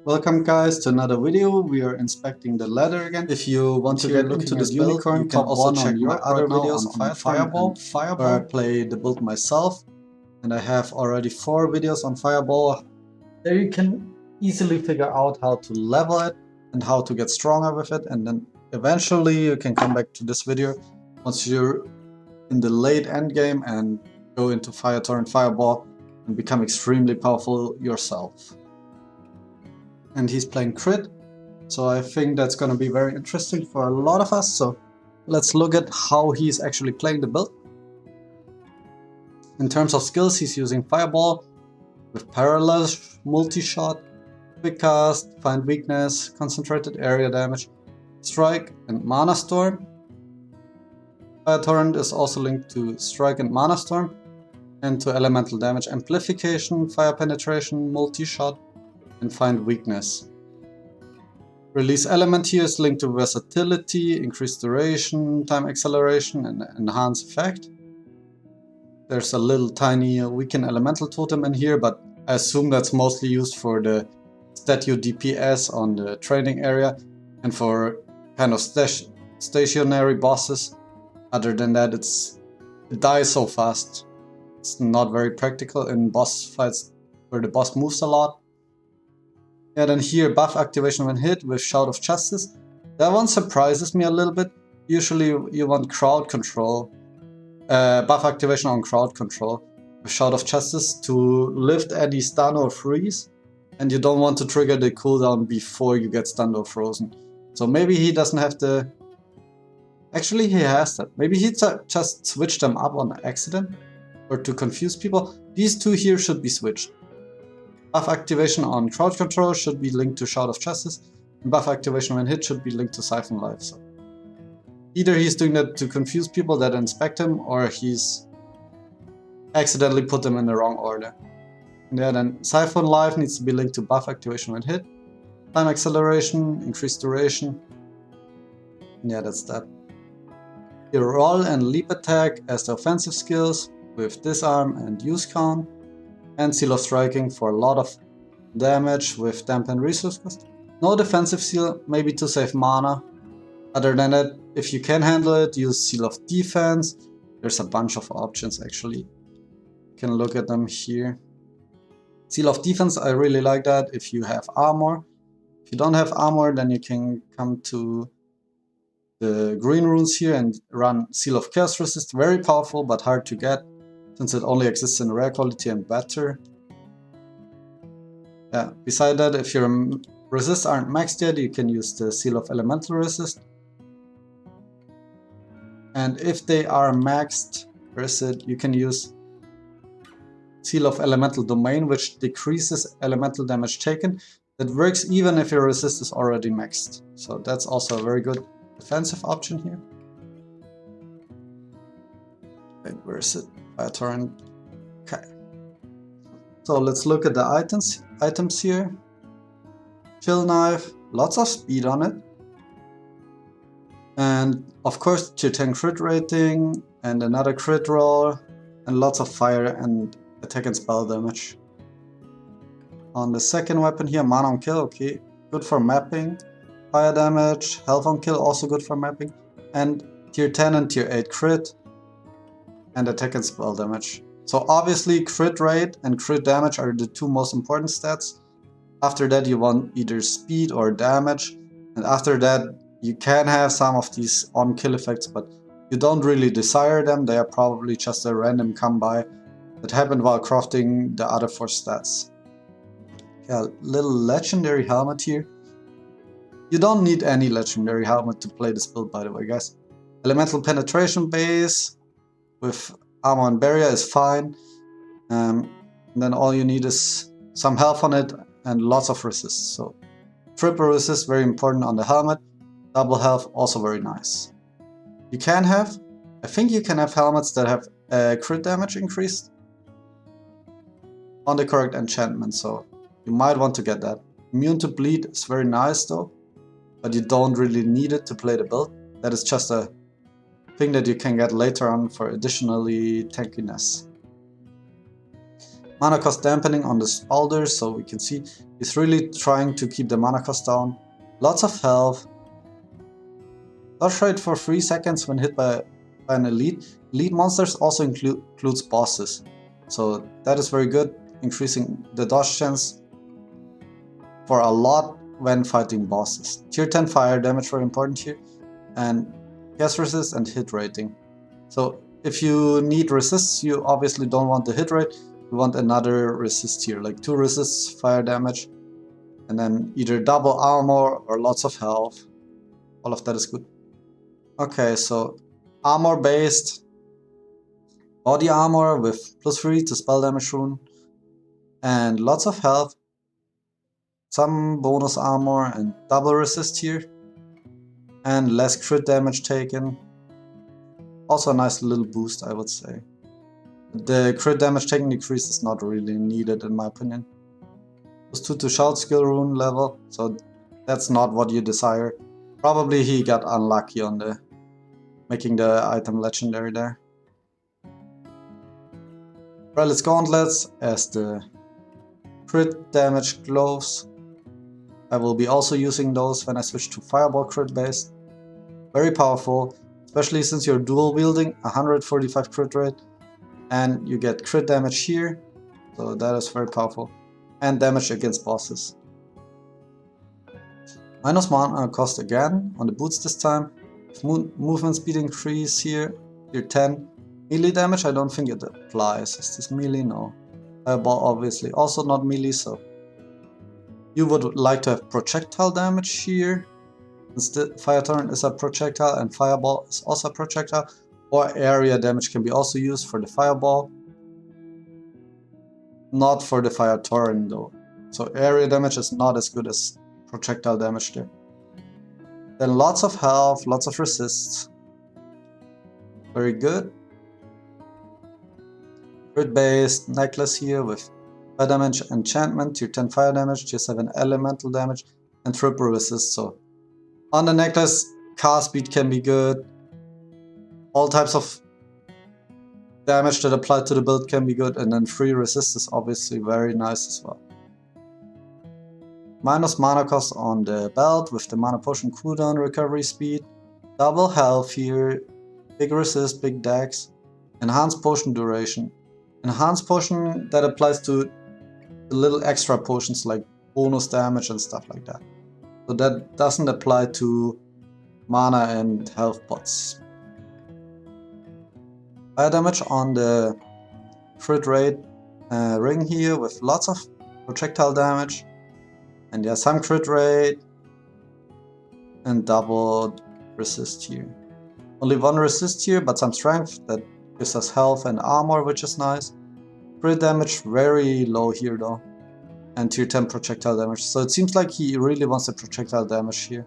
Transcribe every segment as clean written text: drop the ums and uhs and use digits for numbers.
Welcome guys to another video. We are inspecting the ladder again. If you want to get into this build, you can also check my other videos on Fireball, where I play the build myself. And I have already 4 videos on Fireball. There you can easily figure out how to level it and how to get stronger with it. And then eventually you can come back to this video once you're in the late end game and go into Firetorrent Fireball and become extremely powerful yourself. And he's playing crit, so I think that's going to be very interesting for a lot of us. So let's look at how he's actually playing the build. In terms of skills, he's using Fireball with Paralyze, Multi-Shot, Quick Cast, Find Weakness, Concentrated Area Damage, Strike and Mana Storm. Firetorrent is also linked to Strike and Mana Storm, and to Elemental Damage Amplification, Fire Penetration, Multi-Shot, and Find Weakness. Release Element here is linked to Versatility, Increased Duration, Time Acceleration, and Enhance Effect. There's a little tiny Weaken Elemental Totem in here, but I assume that's mostly used for the statue DPS on the training area and for kind of stationary bosses. Other than that, it dies so fast. It's not very practical in boss fights where the boss moves a lot. Yeah, then here, buff activation when hit with Shout of Justice. That one surprises me a little bit. Usually you want crowd control, buff activation on crowd control with Shout of Justice to lift any stun or freeze, and you don't want to trigger the cooldown before you get stunned or frozen. So maybe he doesn't have the... Actually, he has that. Maybe he just switched them up on accident or to confuse people. These two here should be switched. Buff activation on crowd control should be linked to Shout of Justice, and buff activation when hit should be linked to Siphon Life. So either he's doing that to confuse people that inspect him, or he's accidentally put them in the wrong order. Yeah, then Siphon Life needs to be linked to buff activation when hit, time acceleration, increased duration. Yeah, that's that. Your roll and leap attack as the offensive skills with disarm and use count. And Seal of Striking for a lot of damage with dampened resource cost. No defensive seal, maybe to save mana. Other than that, if you can handle it, use Seal of Defense. There's a bunch of options actually. You can look at them here. Seal of Defense, I really like that if you have armor. If you don't have armor, then you can come to the green runes here and run Seal of Chaos Resist. Very powerful but hard to get, since it only exists in rare quality and better. Yeah, beside that, if your resists aren't maxed yet, you can use the Seal of Elemental Resist. And if they are maxed, where is it? You can use Seal of Elemental Domain, which decreases elemental damage taken. That works even if your resist is already maxed. So that's also a very good defensive option here. Wait, where is it? Firetorrent. Okay. So let's look at the items here. Chill knife, lots of speed on it. And of course tier 10 crit rating and another crit roll and lots of fire and attack and spell damage. On the second weapon here, mana on kill, okay, good for mapping. Fire damage, health on kill, also good for mapping. And tier 10 and tier 8 crit. And attack and spell damage. So obviously crit rate and crit damage are the two most important stats. After that you want either speed or damage, and after that you can have some of these on kill effects, but you don't really desire them. They are probably just a random come by that happened while crafting the other 4 stats. Yeah, little legendary helmet here. You don't need any legendary helmet to play this build, by the way, guys. Elemental penetration base with armor and barrier is fine. And then all you need is some health on it and lots of resist. So triple resist, very important on the helmet. Double health, also very nice. You can have, I think you can have helmets that have crit damage increased on the correct enchantment, so you might want to get that. Immune to bleed is very nice though, but you don't really need it to play the build. That is just a thing that you can get later on for additionally tankiness. Mana cost dampening on the Spalders, so we can see he's really trying to keep the mana cost down. Lots of health. Dodge rate for 3 seconds when hit by an elite. Elite monsters also includes bosses, so that is very good, increasing the dodge chance for a lot when fighting bosses. Tier 10 fire damage very important here, and cast resist and hit rating. So if you need resists, you obviously don't want the hit rate, you want another resist here, like 2 resists fire damage, and then either double armor or lots of health. All of that is good. Okay, so armor based, body armor with +3 to spell damage rune, and lots of health, some bonus armor and double resist here, and less crit damage taken. Also a nice little boost, I would say. The crit damage taken decrease is not really needed in my opinion. +2 to shout skill rune level, so that's not what you desire. Probably he got unlucky on the making the item legendary there. Relics gauntlets as the crit damage gloves. I will be also using those when I switch to fireball crit based. Very powerful, especially since you're dual wielding, 145 crit rate, and you get crit damage here, so that is very powerful. And damage against bosses. Minus mana cost again on the boots this time. Movement speed increase here, tier 10. Melee damage, I don't think it applies. Is this melee? No. Fireball obviously also not melee, so you would like to have projectile damage here. Instead, Firetorrent is a projectile and Fireball is also a projectile. Or area damage can be also used for the Fireball. Not for the Firetorrent though. So area damage is not as good as projectile damage there. Then lots of health, lots of resists. Very good. Crit based necklace here with fire damage enchantment, tier 10 fire damage, tier 7 elemental damage, and triple resist. So on the necklace, cast speed can be good. All types of damage that apply to the build can be good, and then free resist is obviously very nice as well. Minus mana cost on the belt with the mana potion cooldown recovery speed. Double health here, big resist, big dex. Enhanced potion duration. Enhanced potion that applies to the little extra potions like bonus damage and stuff like that. So that doesn't apply to mana and health pots. Fire damage on the crit rate ring here with lots of projectile damage. And yeah, some crit rate and double resist here. Only 1 resist here, but some strength that gives us health and armor, which is nice. Crit damage very low here though. And tier 10 projectile damage. So it seems like he really wants the projectile damage here.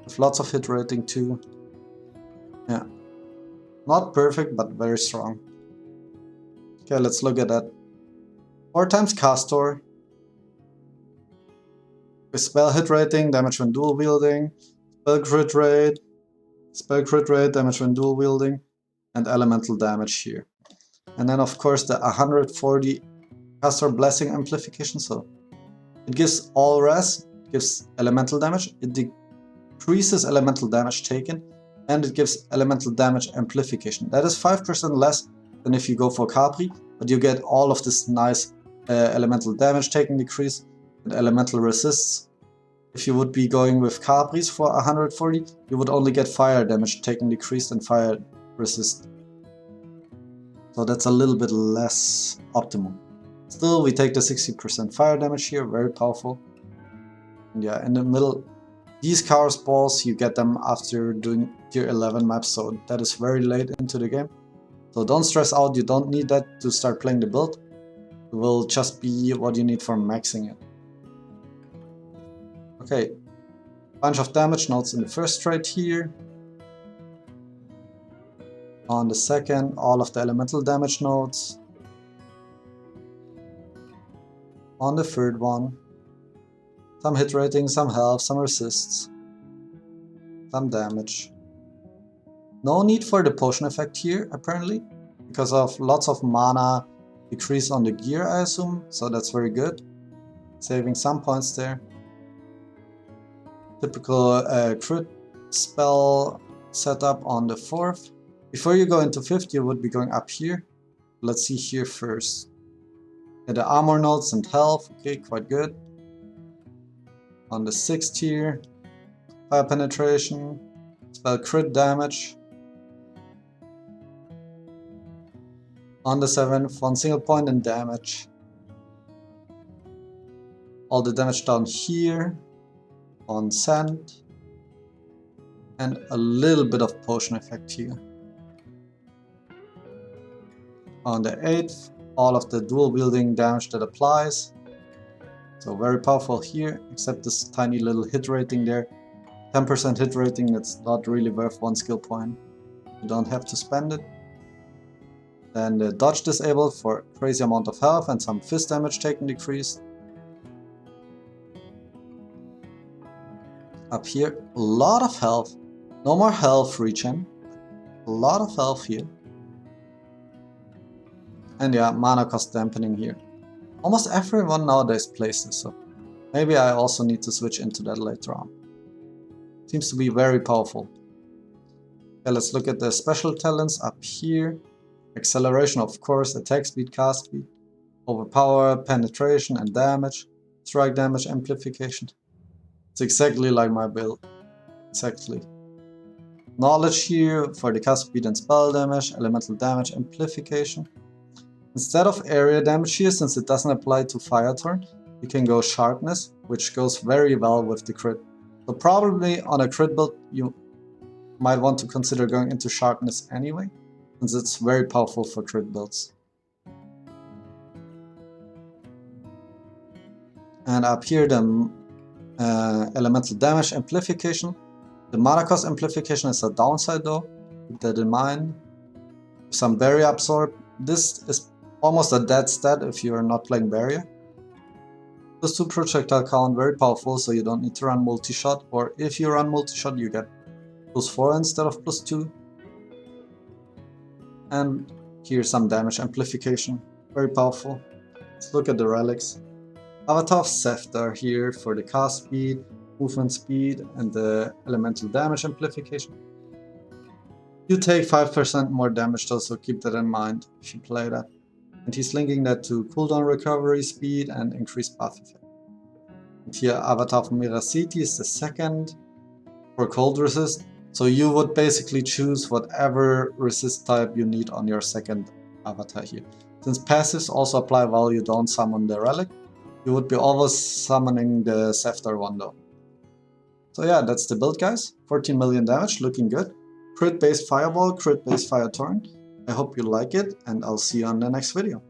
With lots of hit rating too. Yeah. Not perfect, but very strong. Okay, let's look at that. 4 times Castor. With spell hit rating, damage when dual wielding. Spell crit rate, damage when dual wielding. And elemental damage here. And then of course the 140 Castor Blessing amplification, so it gives all res, gives elemental damage, it decreases elemental damage taken, and it gives elemental damage amplification. That is 5% less than if you go for Capri, but you get all of this nice elemental damage taken decrease and elemental resists. If you would be going with Capris for 140, you would only get fire damage taken decreased and fire resist. So that's a little bit less optimal. Still, we take the 60% fire damage here, very powerful. And yeah, in the middle, these Chaos Balls, you get them after doing tier 11 maps, so that is very late into the game. So don't stress out, you don't need that to start playing the build. It will just be what you need for maxing it. Okay, bunch of damage nodes in the first trade here. On the second, all of the elemental damage nodes. On the third one, some hit rating, some health, some resists, some damage. No need for the potion effect here, apparently, because of lots of mana decrease on the gear, I assume, so that's very good. Saving some points there. Typical crit spell setup on the 4th. Before you go into 5th, you would be going up here. Let's see here first. Yeah, the armor notes and health, okay, quite good. On the 6th tier, fire penetration, spell crit damage. On the 7th, 1 single point in damage. All the damage down here on sand. And a little bit of potion effect here. On the 8th, all of the dual wielding damage that applies. So very powerful here, except this tiny little hit rating there. 10% hit rating, that's not really worth 1 skill point. You don't have to spend it. Then the dodge disabled for crazy amount of health and some fist damage taken decreased. Up here, a lot of health. No more health regen. A lot of health here. And yeah, mana cost dampening here. Almost everyone nowadays plays this, so maybe I also need to switch into that later on. Seems to be very powerful. Okay, let's look at the special talents up here. Acceleration, of course, attack speed, cast speed, overpower, penetration and damage, strike damage, amplification. It's exactly like my build. Exactly. Knowledge here for the cast speed and spell damage, elemental damage, amplification. Instead of area damage here, since it doesn't apply to Firetorrent, you can go sharpness, which goes very well with the crit. So probably on a crit build, you might want to consider going into sharpness anyway, since it's very powerful for crit builds. And up here, the elemental damage amplification. The mana cost amplification is a downside though, keep that in mind. Some barrier absorb. This is almost a dead stat if you are not playing barrier. +2 projectile count, very powerful, so you don't need to run multi-shot, or if you run multi-shot you get +4 instead of +2. And here's some damage amplification, very powerful. Let's look at the relics. Avatar of Scepter here for the cast speed, movement speed, and the elemental damage amplification. You take 5% more damage though, so keep that in mind if you play that. And he's linking that to cooldown recovery speed and increased path effect. And here Avatar of Miracity is the second for cold resist. So you would basically choose whatever resist type you need on your second avatar here. Since passives also apply while you don't summon the relic, you would be always summoning the Scepter one though. So yeah, that's the build guys. 14 million damage, looking good. Crit based fireball, crit based Firetorrent. I hope you like it, and I'll see you on the next video.